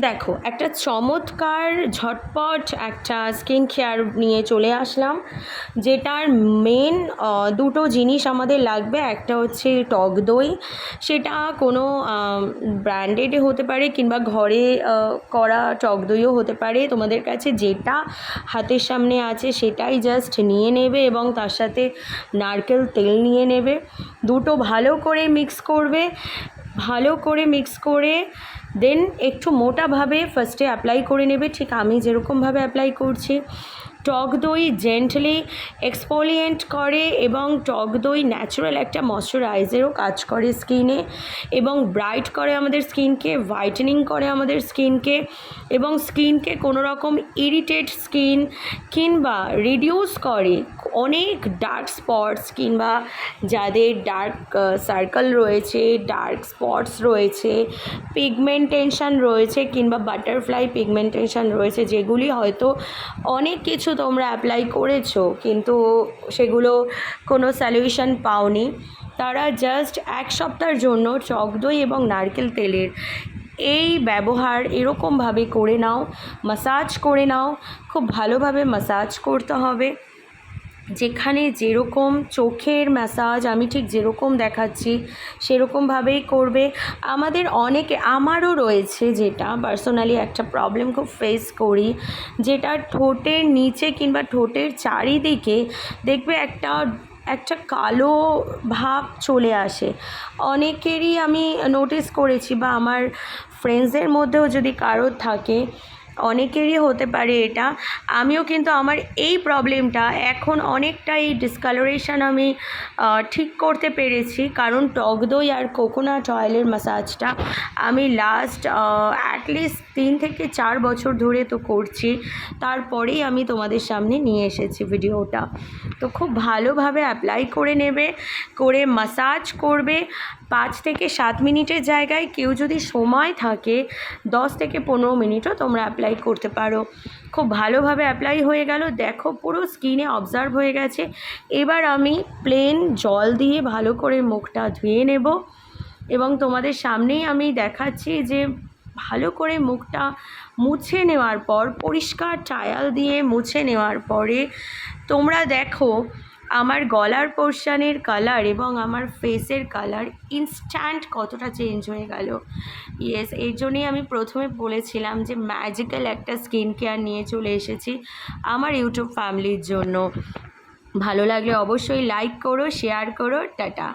দেখো, একটা চমৎকার ঝটপট একটা স্কিন কেয়ার নিয়ে চলে আসলাম, যেটার মেন দুটো জিনিস আমাদের লাগবে। একটা হচ্ছে টক দই, সেটা কোনো ব্র্যান্ডেড হতে পারে কিংবা ঘরে করা টক দইও হতে পারে। তোমাদের কাছে যেটা হাতের সামনে আছে সেটাই জাস্ট নিয়ে নেবে এবং তার সাথে নারকেল তেল নিয়ে নেবে। দুটো ভালো করে মিক্স করবে, ভালো করে মিক্স করে দেন একটু মোটাভাবে ফার্স্টে অ্যাপ্লাই করে নেবে, ঠিক আমি যেরকমভাবে অ্যাপ্লাই করছি। টক দই জেন্টলি এক্সফোলিয়েন্ট করে এবং টক দই ন্যাচারাল একটা ময়শ্চারাইজারও কাজ করে স্কিনে এবং ব্রাইট করে আমাদের স্কিনকে, হোয়াইটেনিং করে আমাদের স্কিনকে এবং স্কিনকে কোনো রকম ইরিটেট স্কিন কিংবা রিডিউস করে অনেক ডার্ক স্পটস কিংবা যাদের ডার্ক সার্কেল রয়েছে, ডার্ক স্পটস রয়েছে, পিগমেন্টেশন রয়েছে কিংবা বাটারফ্লাই পিগমেন্টেশন রয়েছে, যেগুলি হয়তো অনেক কিছু তোমরা অ্যাপ্লাই করেছো কিন্তু সেগুলো কোনো সলিউশন পাওনি, তারা জাস্ট এক সপ্তাহের জন্য টক দই এবং নারকেল তেলের এই ব্যবহার এরকমভাবে করে নাও, মাসাজ করে নাও। খুব ভালোভাবে মাসাজ করতে হবে, যেখানে যেরকম চোখের ম্যাসাজ আমি ঠিক যেরকম দেখাচ্ছি সেরকমভাবেই করবে। আমাদের অনেকে, আমারও রয়েছে, যেটা পার্সোনালি একটা প্রবলেম খুব ফেস করি, যেটা ঠোঁটের নিচে কিংবা ঠোঁটের চারিদিকে দেখবে একটা একটা কালো ভাব চলে আসে। অনেকেরই আমি নোটিস করেছি বা আমার ফ্রেন্ডসদের মধ্যেও যদি কারোর থাকে, অনেকেরই হতে পারে এটা। আমিও কিন্তু আমার এই প্রবলেমটা এখন অনেকটাই ডিসকালারেশন আমি ঠিক করতে পেরেছি, কারণ টক দই আর কোকোনাট অয়েলের ম্যাসাজটা আমি লাস্ট অ্যাটলিস্ট 3 থেকে 4 বছর ধরে তো করছি, তারপরেই আমি তোমাদের সামনে নিয়ে এসেছি ভিডিওটা। তো খুব ভালোভাবে অ্যাপ্লাই করে নেবে, করে ম্যাসাজ করবে 5 থেকে 7 মিনিটের জায়গায় কেউ যদি সময় থাকে 10 থেকে 15 মিনিটও তোমরা অ্যাপ্লাই করতে পারো। খুব ভালোভাবে অ্যাপ্লাই হয়ে গেল, দেখো পুরো স্কিনে অবজার্ভ হয়ে গেছে। এবার আমি প্লেন জল দিয়ে ভালো করে মুখটা ধুয়ে নেব এবং তোমাদের সামনেই আমি দেখাচ্ছি যে ভালো করে মুখটা মুছে নেওয়ার পর, পরিষ্কার টায়াল দিয়ে মুছে নেওয়ার পরে তোমরা দেখো আমার গলার পোর্শনের কালার এবং আমার ফেসের কালার ইনস্ট্যান্ট কতটা চেঞ্জ হয়ে গেল। ইয়েস, এর জন্যই আমি প্রথমে বলেছিলাম যে ম্যাজিক্যাল একটা স্কিন কেয়ার নিয়ে চলে এসেছি আমার ইউটিউব ফ্যামিলির জন্য। ভালো লাগলে অবশ্যই লাইক করো, শেয়ার করো। টাটা।